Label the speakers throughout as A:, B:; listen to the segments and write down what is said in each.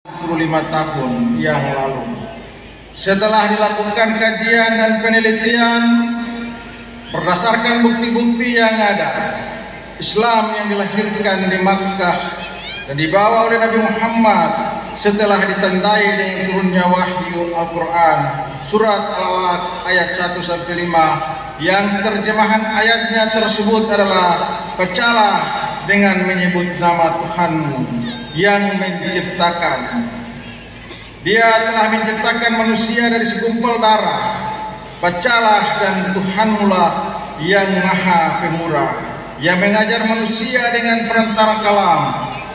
A: 25 tahun yang lalu. Setelah dilakukan kajian dan penelitian berdasarkan bukti-bukti yang ada, Islam yang dilahirkan di Makkah dan dibawa oleh Nabi Muhammad setelah ditandai dengan turunnya wahyu Al-Quran surat Al-Alaq ayat 1-5 yang terjemahan ayatnya tersebut adalah "Bacalah dengan menyebut nama Tuhanmu yang menciptakan. Dia telah menciptakan manusia dari segumpal darah. Bacalah dan Tuhanmu lah yang maha pemurah, yang mengajar manusia dengan perantara kalam.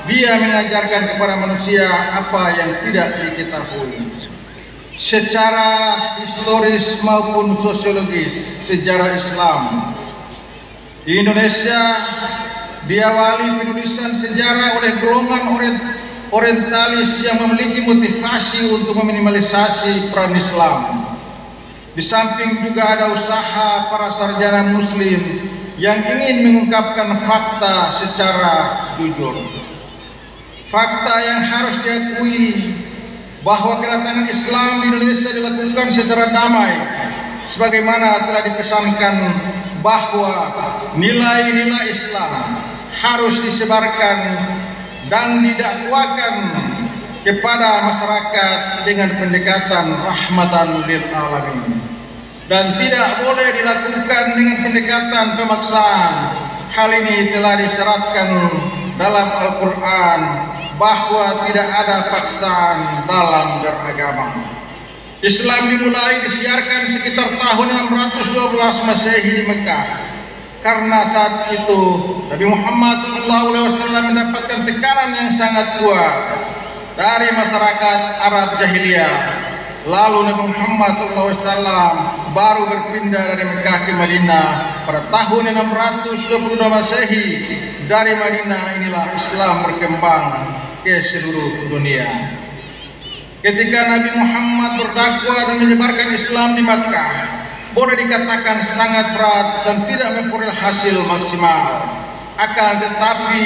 A: Dia mengajarkan kepada manusia apa yang tidak diketahui." Secara historis maupun sosiologis sejarah Islam di Indonesia diawali penulisan sejarah oleh golongan orientalis yang memiliki motivasi untuk meminimalisasi peran Islam. Di samping juga ada usaha para sarjana muslim yang ingin mengungkapkan fakta secara jujur. Fakta yang harus diakui bahwa kedatangan Islam di Indonesia dilakukan secara damai, sebagaimana telah dipesankan bahwa nilai-nilai Islam harus disebarkan dan didakwakan kepada masyarakat dengan pendekatan rahmatan lil alamin, dan tidak boleh dilakukan dengan pendekatan pemaksaan. Hal ini telah disyaratkan dalam Al-Quran bahwa tidak ada paksaan dalam beragama. Islam dimulai disiarkan sekitar tahun 612 Masehi di Mekah, karena saat itu Nabi Muhammad SAW mendapatkan tekanan yang sangat kuat dari masyarakat Arab jahiliyah. Lalu Nabi Muhammad SAW baru berpindah dari Mekah ke Madinah pada tahun 622 Masehi. Dari Madinah inilah Islam berkembang ke seluruh dunia. Ketika Nabi Muhammad berdakwah dan menyebarkan Islam di Makkah, boleh dikatakan sangat berat dan tidak memperoleh hasil maksimal. Akan tetapi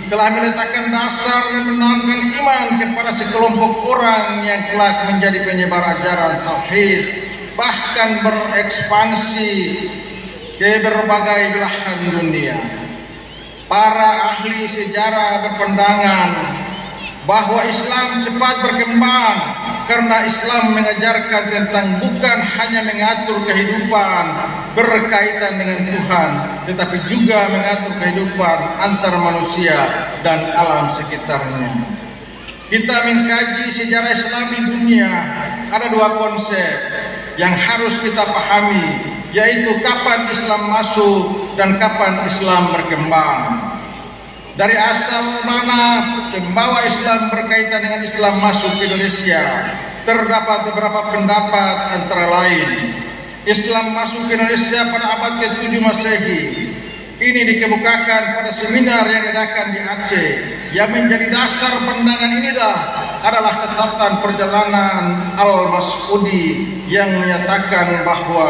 A: telah meletakkan dasar dan menanamkan iman kepada sekelompok orang yang kelak menjadi penyebar ajaran tauhid, bahkan berekspansi ke berbagai belahan dunia. Para ahli sejarah berpandangan bahwa Islam cepat berkembang karena Islam mengajarkan tentang bukan hanya mengatur kehidupan berkaitan dengan Tuhan, tetapi juga mengatur kehidupan antar manusia dan alam sekitarnya. Kita mengkaji sejarah Islam di dunia, ada dua konsep yang harus kita pahami, yaitu kapan Islam masuk dan kapan Islam berkembang. Dari asal mana pembawa Islam berkaitan dengan Islam masuk ke Indonesia, terdapat beberapa pendapat, antara lain Islam masuk ke Indonesia pada abad ke-7 Masehi. Ini dikemukakan pada seminar yang diadakan di Aceh. Yang menjadi dasar pandangan inilah adalah catatan perjalanan Al-Mas'udi yang menyatakan bahwa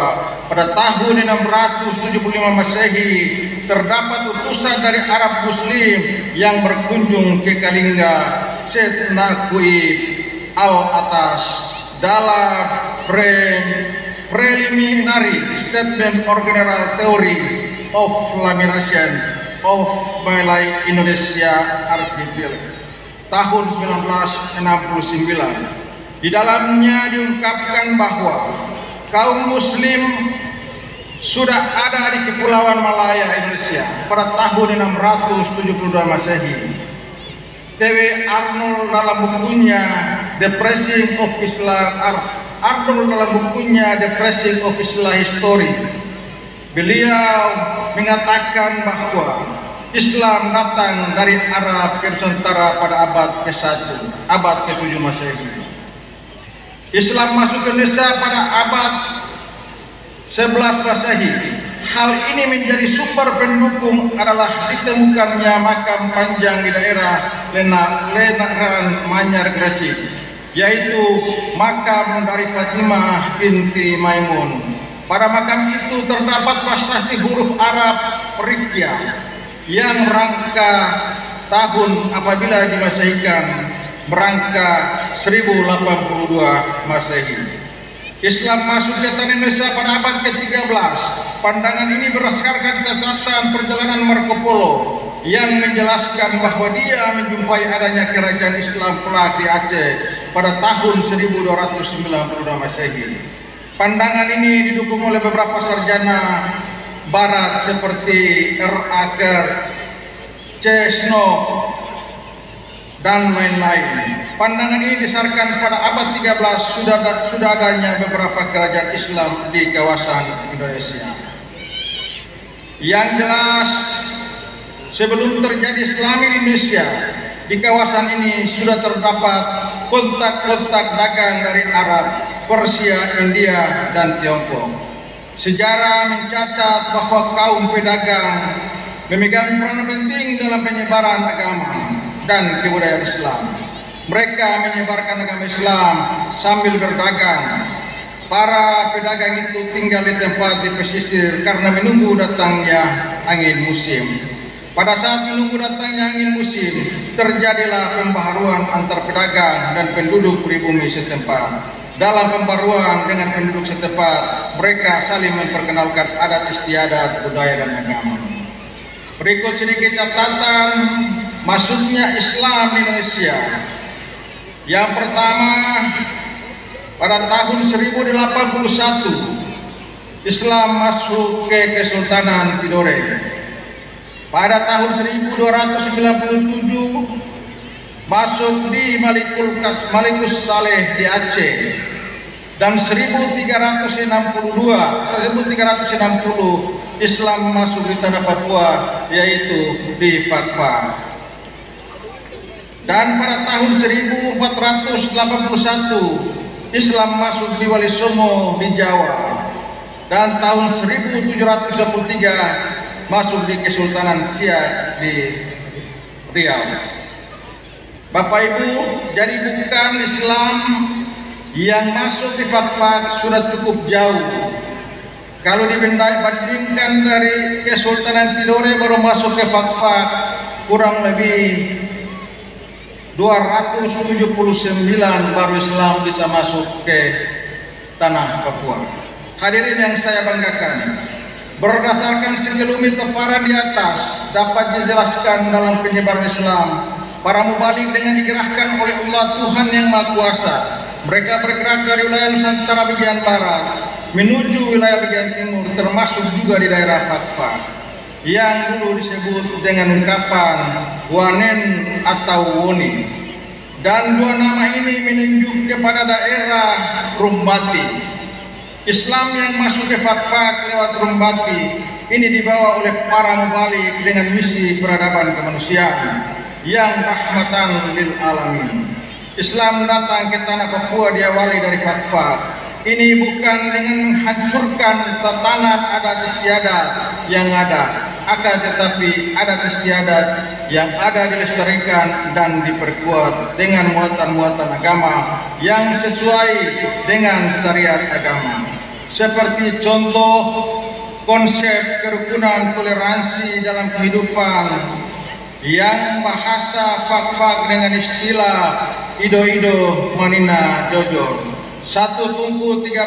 A: pada tahun 675 Masehi terdapat utusan dari Arab Muslim yang berkunjung ke Kalingga, Syed Naqib Al-Atas, dalam preliminary statement or general theory of lamination of Malay Indonesia Archipelago tahun 1969. Di dalamnya diungkapkan bahwa kaum muslim sudah ada di Kepulauan Malaya Indonesia pada tahun 672 Masehi. T.W. Arnold dalam bukunya The Pressing of Islam, Arnold dalam bukunya The Pressing of Islam History, beliau mengatakan bahwa Islam datang dari Arab ke Nusantara pada abad ke-1, abad ke-7 Masehi. Islam masuk ke Indonesia pada abad 11 Masehi. Hal ini menjadi sumber pendukung adalah ditemukannya makam panjang di daerah Lenaran Manyar Gresik, yaitu makam dari Fatimah binti Maimun. Pada makam itu terdapat prasasti huruf Arab Perikia yang rangka tahun apabila dimasehikan merangka 1082 Masehi. Islam masuk ke tanah Indonesia pada abad ke-13. Pandangan ini berdasarkan catatan perjalanan Marco Polo yang menjelaskan bahwa dia menjumpai adanya kerajaan Islam kelak di Aceh pada tahun 1292 Masehi. Pandangan ini didukung oleh beberapa sarjana barat seperti R. Aker, C. Snow, dan lain-lain. Pandangan ini disasarkan pada abad 13 sudah adanya beberapa kerajaan Islam di kawasan Indonesia. Yang jelas, sebelum terjadi Islam di Indonesia, di kawasan ini sudah terdapat kontak-kontak dagang dari Arab, Persia, India, dan Tiongkok. Sejarah mencatat bahwa kaum pedagang memegang peran penting dalam penyebaran agama dan kebudayaan Islam. Mereka menyebarkan agama Islam sambil berdagang. Para pedagang itu tinggal di tempat di pesisir karena menunggu datangnya angin musim. Pada saat menunggu datangnya angin musim, terjadilah pembaharuan antar pedagang dan penduduk pribumi setempat. Dalam pembaharuan dengan penduduk setempat, mereka saling memperkenalkan adat istiadat, budaya, dan agama. Berikut sedikit catatan masuknya Islam di Indonesia. Yang pertama, pada tahun 1081 Islam masuk ke Kesultanan Tidore. Pada tahun 1297 masuk di Malikus Saleh di Aceh, dan 1360 Islam masuk di tanah Papua, yaitu di Fakfak. Dan pada tahun 1481 Islam masuk di Wali Songo di Jawa, dan tahun 1723 masuk di Kesultanan Siak di Riau. Bapak Ibu, jadi bukan Islam yang masuk di Fakfak sudah cukup jauh. Kalau dibandingkan dari Kesultanan Tidore baru masuk ke Fakfak kurang lebih 279 baru Islam bisa masuk ke tanah Papua. Hadirin yang saya banggakan, berdasarkan sekelumit paparan di atas dapat dijelaskan dalam penyebaran Islam, para mubalik dengan digerakkan oleh Allah Tuhan yang Maha Kuasa, mereka bergerak dari wilayah Nusantara bagian barat menuju wilayah bagian timur, termasuk juga di daerah Fakfak yang dulu disebut dengan ungkapan Wanen atau Woni. Dan dua nama ini menunjuk kepada daerah Rumbati. Islam yang masuk ke Fakfak lewat Rumbati ini dibawa oleh para mubalik dengan misi peradaban kemanusiaan yang rahmatan lil alamin. Islam datang ke tanah Papua diawali dari Fakfak. Ini bukan dengan menghancurkan tatanan adat istiadat yang ada, akan tetapi adat istiadat yang ada dilestarikan dan diperkuat dengan muatan-muatan agama yang sesuai dengan syariat agama. Seperti contoh konsep kerukunan toleransi dalam kehidupan yang bahasa Fakfak dengan istilah Ido-Ido Manina Jojor, satu tungku tiga